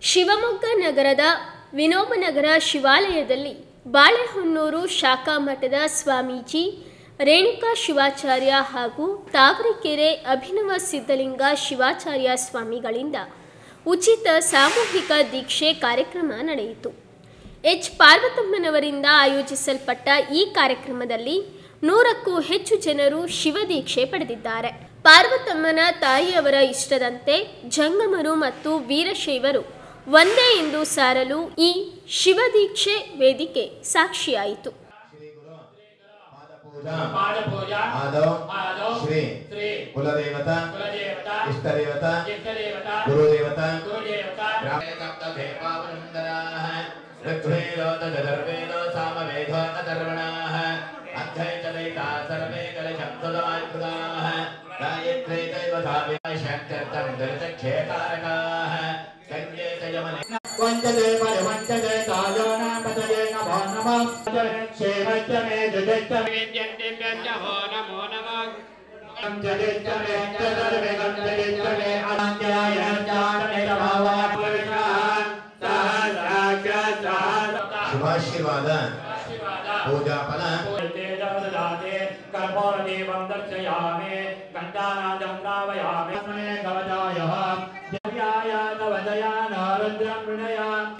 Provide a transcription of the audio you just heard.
ಶಿವಮೊಗ್ಗ ನಗರದ ವಿನೋಬನಗರ ಶಿವಾಲಯದಲ್ಲಿ ಬಾಳೆಹೊನ್ನೂರು ಶಾಖಾ ಮಠದ ಸ್ವಾಮೀಜಿ ರೇಣುಕಾ ಶಿವಾಚಾರ್ಯ ಹಾಗೂ ತಾವರೆಕೆರೆ ಅಭಿನವ ಸಿದ್ಧಲಿಂಗ ಶಿವಾಚಾರ್ಯ ಸ್ವಾಮಿಗಳಿಂದ ಉಚಿತ ಸಾಮೂಹಿಕ ದೀಕ್ಷೆ ಕಾರ್ಯಕ್ರಮ ನಡೆಯಿತು. ಎಚ್ ಪಾರ್ವತಮ್ಮನವರಿಂದ ಆಯೋಜಿಸಲ್ಪಟ್ಟ ಈ ಕಾರ್ಯಕ್ರಮದಲ್ಲಿ 100ಕ್ಕೂ ಹೆಚ್ಚು ಜನರು ಶಿವದೀಕ್ಷೆ ಪಡೆದಿದ್ದಾರೆ. ಪಾರ್ವತಮ್ಮನ ತಾಯಿಯವರ ಇಷ್ಟದಂತೆ ಜಂಗಮರು ಮತ್ತು ವೀರಶೈವರು ಒಂದೇ ಎಂದು ಸಾರಲು ಈ ಶಿವದೀಕ್ಷೆ ವೇದಿಕೆ ಸಾಕ್ಷಿಯಾಯಿತು. ಶ್ರೀ ಕುಲದೇವತಾ ಇಷ್ಟದೇವತಾ ಗುರುದೇವತಾ ಶುಭಾಶೀರ್ವಾದ ಪೂಜಾ ಫಲ कर्पूरदीपं दर्शयामि घण्टानादं श्रावयामि कवचाय रुद्रं विनयामि